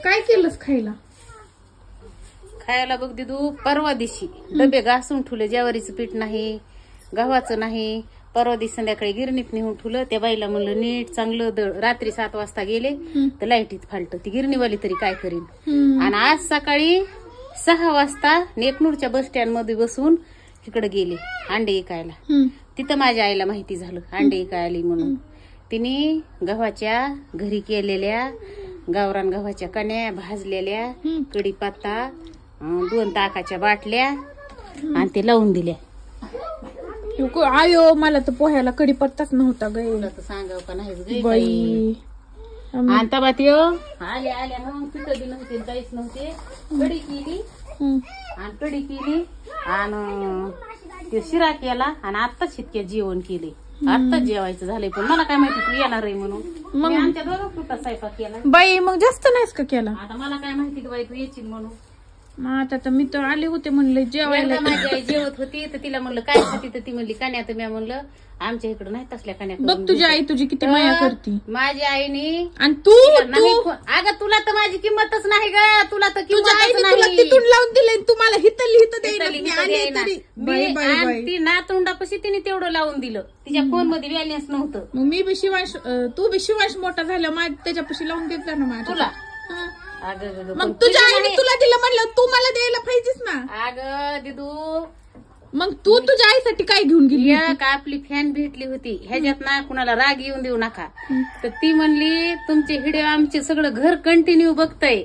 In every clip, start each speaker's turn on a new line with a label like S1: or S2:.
S1: काय केलंस खायला?
S2: खायला बघ दिदू, परवा दिवशी डबे घासून ठेवले. ज्वारीचं पीठ नाही, गव्हाचं नाही. परवा दिवशी संध्याकाळी गिरणीत नेऊन ठेवलं. त्या बाईला म्हणलं नीट चांगलं दळ. रात्री 7 वाजता गेले तर लाईटीत फालत. ती गिरणीवाली तरी काय करीन. आणि आज सकाळी 6 वाजता नेकनूरच्या बस स्टँड मध्ये बसून तिकडे गेले अंडे इकायला. तिथं माझ्या आईला माहिती झालं अंडे इकायली म्हणून. तिने गव्हाच्या घरी केलेल्या गावरान गव्हाच्या कण्या भाजलेल्या, कढीपत्ता, 2 ताकाच्या बाटल्या आणि ते लावून दिल्या.
S1: आयो मला तर पोह्याला कढीपत्ताच नव्हता ग.
S2: सांगाव का नाही बाई. आणि तबा ते आल्या मग पिठं बी नव्हते, काहीच नव्हते. कढी केली आणि कढी केली आणि ते शिरा केला आणि आत्ताच इतक्या जेवण केले. आत्ताच जेवायचं झालंय. पण मला काय माहिती तू येणार आहे म्हणून. मग आमच्या दोघं कुठं स्वयंपाक केला
S1: बाई. मग जास्त नाहीस का केला?
S2: आता मला काय माहिती बाई तू येशील म्हणून.
S1: मग आता मी तर आले होते म्हणलं जेवायला.
S2: माझी आई जेवत होती तर तिला म्हणलं काय खाती तर ती म्हणली कण्या. तर मी म्हणलं आमच्या इकडे नाही तसल्या कण्या.
S1: बघ तुझी आई तुझी किती माया करती.
S2: माझ्या आईने.
S1: आणि तू
S2: अगं तुला तर माझी किंमतच नाही ग. तुला तर
S1: तुझ्या आईने तुला तिथून लावून दिलंय, तुम्हाला हित
S2: ती नातोंडापाशी तिने तेवढं लावून दिलं. तिच्या फोन मध्ये बॅलन्स नव्हतं.
S1: मग मी बी शिवांश, तू बी शिवांश मोठा झाला त्याच्यापाशी लावून देत ना माझ्या
S2: तुला.
S1: मग तुझ्या आईने तुला दिलं म्हणलं तू मला द्यायला पाहिजेस ना.
S2: अगं दिदू
S1: मग तू तुझ्या आईसाठी काय घेऊन गेली?
S2: का आपली फॅन भेटली होती ह्याच्यात ना कुणाला राग येऊन देऊ नका. तर ती म्हणली तुमचे व्हिडिओ आमचे सगळं घर कंटिन्यू बघतय.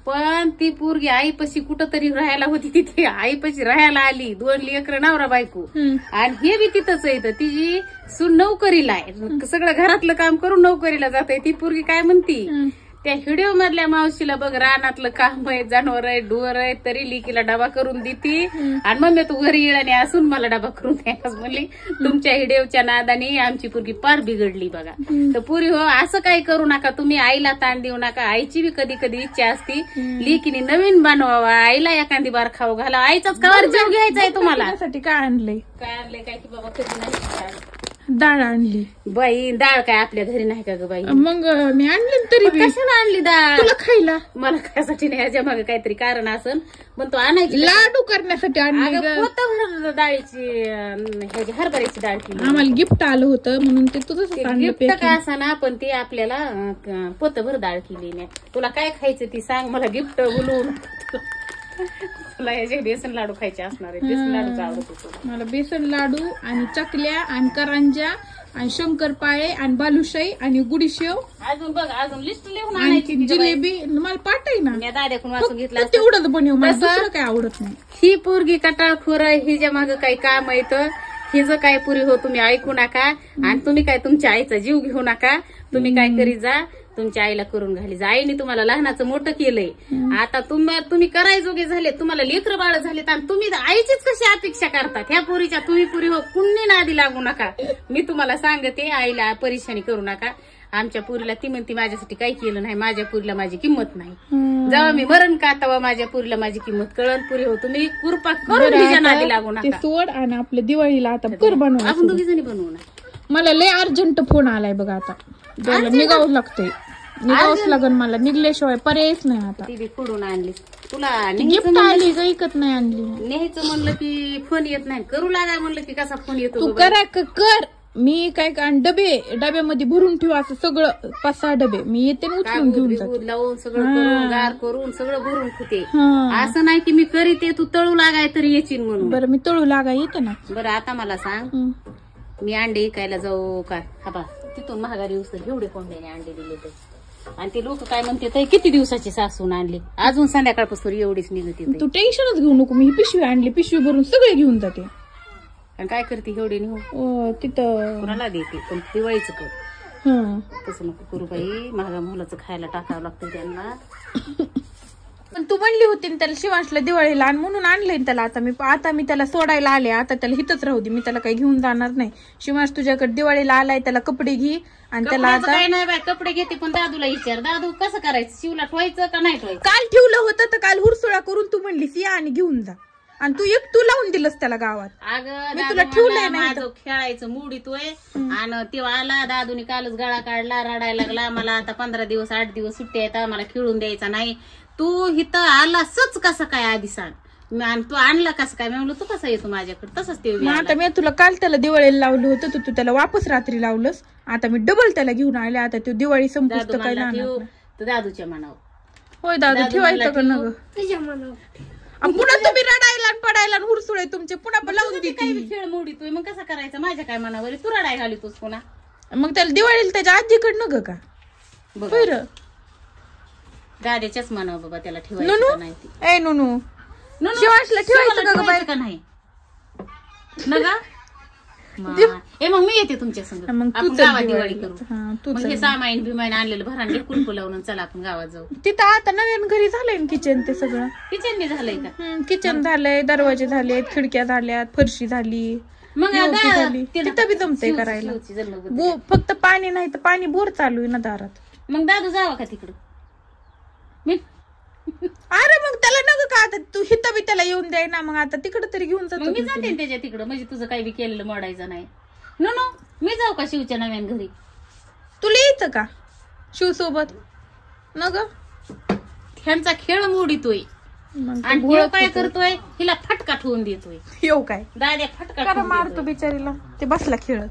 S2: पण ती पोरगी आईपाशी कुठंतरी राहायला होती. तिथे आईपाशी राहायला आली. 2 लेकरं नवरा बायको आणि हे बी तिथंच आहे. ती सून नोकरीला आहे. सगळं घरातलं काम करून नोकरीला जात आहे. ती पोरगी काय म्हणती त्या व्हिडिओ मधल्या मावशीला बघ रानातलं काम आहे, जनावर आहे, डोर आहे, तरी लिकीला डबा करून देती. आणि मम्मी तू घरी येईल आणि असून मला डबा करून द्यायलाच म्हणली. तुमच्या व्हिडिओच्या नादाने आमची पोरगी पार बिघडली बघा. तर पुरी हो असं काही करू नका तुम्ही. आईला ताण देऊ नका. आईची बी कधी कधी इच्छा असती लिकीने नवीन बनवावा, आईला एखादी बार खाऊ घाला. आईचाच कावर जीव घ्यायचा आहे तुम्हाला.
S1: काय आणलंय
S2: काय की बाबा कधी नाही.
S1: डाळ आणली
S2: बाई. डाळ काय आपल्या घरी नाही का ग बाई?
S1: मग मी आणली तरी
S2: कशाला आणली डाळ?
S1: तुला खायला.
S2: मला खायसाठी नाही. ह्याच्या मागे काहीतरी कारण असेल. पण तो आणायची
S1: लाडू करण्यासाठी आणली.
S2: डाळीची ह्याची हरभऱ्याची डाळ केली.
S1: आम्हाला गिफ्ट आलं होतं म्हणून ते तुझं
S2: गिफ्ट का असा ना. पण ती आपल्याला पोतभर डाळ केली नाही. तुला काय खायचं ती सांग मला. गिफ्ट बोलून तुला ह्याचे बेसन लाडू खायचे असणार आहे. बेसन लाडूच आवडत होतो
S1: मला. बेसन लाडू आणि चकल्या आणि करंजा आणि शंकरपाळे आणि बालुशाही आणि गुडीशेव.
S2: अजून बघ अजून लिस्ट लिहून
S1: आणि जिलेबी. मला पाठाय ना.
S2: मी दाद्याकडून वाचून घेतला
S1: तेवढंच बनव. मला काय आवडत नाही.
S2: ही पोरगी कटाळखोर आहे. हिच्या मागं काही काम येतं. हिचं काय पुरी हो तुम्ही ऐकू नका. आणि तुम्ही काय तुमच्या आईचा जीव घेऊ नका. तुम्ही काय करीत जा तुमच्या आईला करून घाली जा. आईने तुम्हाला लहानाचं मोठं केलंय. आता तुम्ही करायजोगे झाले. तुम्हाला लेकरं बाळ झालेत आणि तुम्ही आईचीच कशी अपेक्षा करतात ह्या पोरीच्या. तुम्ही पुरी हो कुणी नादी लागू नका. मी तुम्हाला सांगते आईला परेशानी करू नका. आमच्या पुरीला ती म्हणती माझ्यासाठी काही केलं नाही. माझ्या पुरीला माझी किंमत नाही. जेव्हा मी मरण का तेव्हा माझ्या पुरीला माझी किंमत कळण. पुरी हो तुम्ही कृपा करून तिच्या नादी लागू नका.
S1: सोड. आणि आपल्या दिवाळीला आता कर बनवू.
S2: आपण दोघी जणी बनवू ना.
S1: मला लय अर्जंट फोन आलाय बघा. आता निघावं लागतंय. निघावंच लागन मला. निघल्याशिवाय पर्यायच नाही. आता
S2: ती फोडून आणली. तुला
S1: गिफ्ट आली ऐकत नाही. आणली
S2: न्यायचं म्हणलं की फोन येत नाही. करू लागा म्हणलं की कसा फोन येतो.
S1: तू करा कर. मी काय डब्यामध्ये भरून ठेवा असं सगळं 5-6 डबे. मी येते उचलून घेऊन
S2: लावून सगळं करून गार करून सगळं भरून ठेवते. असं नाही की मी करीते तू तळू लागाय तर येशील म्हणून.
S1: बरं मी तळू लागा येते ना.
S2: बरं आता मला सांग मी अंडे विकायला जाऊ का? हा तिथून महागारी उचल एवढे कोंबड्याने अंडे दिले ते. आणि ते लोक काय म्हणते किती दिवसाची सासून आणली. अजून संध्याकाळपासून एवढीच निघते.
S1: तू टेन्शनच घेऊ नको. मी ही पिशवी आणली. पिशवी भरून सगळे घेऊन जाते.
S2: आणि काय करते एवढी
S1: नेऊ तिथं
S2: कुणाला देते. पण दिवाळीचं कर. तसं नको करू बाई. महागा मुलाचं खायला टाकावं लागतं त्यांना.
S1: पण तू म्हणली होती त्याला शिवांशला दिवाळीला आण म्हणून आणलंय त्याला. आता मी त्याला सोडायला आले. आता त्याला हितच राहू दे. मी त्याला काही घेऊन जाणार नाही. शिवांश तुझ्याकडे दिवाळीला आलाय. त्याला कपडे घे. आणि त्याला आता
S2: काय नाही बाय कपडे घेते. पण दादूला विचार. दादू कसं करायचं? शिवला ठेवायचं का नाही ठेवायचं?
S1: काल ठेवलं होतं तर काल हुरसुळा करून तू म्हणलीस या आणि घेऊन जा. आणि तू लावून दिलंस त्याला गावात.
S2: अगं
S1: मी तुला ठेवलंय ना
S2: माझं खेळायचं मूड येतोय आणि तेव्हा आला दादूनी कालच गळा काढला, रडायला लागला. मला आता 15 दिवस 8 दिवस सुट्टी आहेत, मला खेळून द्यायचा नाही. तू इथं आलासच कसं काय आधी सांग. आणि तू आणला कसं काय? मी म्हणलं तू कसा येतो माझ्याकडे. तसंच ते
S1: आता मी तुला काल त्याला दिवाळीला लावलं होतं, तू त्याला वापस रात्री लावलंस. आता मी डबल त्याला घेऊन आले. आता तो दिवाळी संपूस तर काय
S2: ठेव तर दादूच्या मनावर.
S1: होय दादू ठेवायचं का न पुन्हा तुम्ही रडायला आणि पडायला आणि हुरसुळे तुमचे पुन्हा लावून देते.
S2: काही खेळ मोडीतोय मग कसं करायचं माझ्या काय मनावर? तू रडाय घालितोस पुन्हा.
S1: मग त्याला दिवाळीला त्याच्या आजीकडनं ग का बरं
S2: दाद्याच्याच मनावर बाबा त्याला ठेवायचं नाही.
S1: ए नुनू शिवांशला ठेवायचं का बाई?
S2: का नाही ना गा? मग मी येते तुमच्या संग. आपण गावात दिवाळी करू. मग हे सामाईन बिमाईन आणलेलं भरांडे कुलपू लावून चला आपण गावात जाऊ.
S1: तिथं आता नवीन घरी झालंय ना किचन. ते सगळं
S2: किचन झालंय का?
S1: किचन झालंय, दरवाजे झालेत, खिडक्या झाल्यात, फरशी झाली.
S2: मग
S1: तिथं बी जमतंय करायला. फक्त पाणी नाही तर पाणी बोर चालू आहे ना दारात.
S2: मग दादू जावा का तिकडं? मी
S1: अरे मग त्याला नग का आता तू हिता बी त्याला येऊन द्याय ना. मग आता तिकडे तरी घेऊन जातो.
S2: मी जाते त्याच्या तिकडं. म्हणजे तुझं काही बी केलेलं मोडायचं नाही. नो मी जाऊ का शिवच्या नव्यान घरी?
S1: तुला यायचं का शिव सोबत? न ग
S2: ह्यांचा खेळ मोडीतोय आणि हे काय करतोय? हिला फटका ठेवून देतोय.
S1: येऊ काय
S2: दाद्या फटका
S1: मारतो बिचारीला. ते बसला खेळत.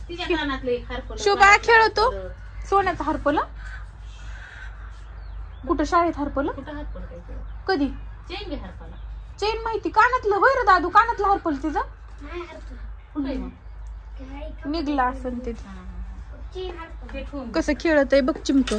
S2: तिच्या कानातले हरपलं.
S1: शिवबा खेळतो सोन्याचं हरपलं. कुठं शाळेत हरपलं? कधी?
S2: चेन हरपला.
S1: चेन माहिती कानातलं वैर दादू कानातलं हरपलं तिचं. निघला असं ते. कसं खेळत आहे बघ चिमक.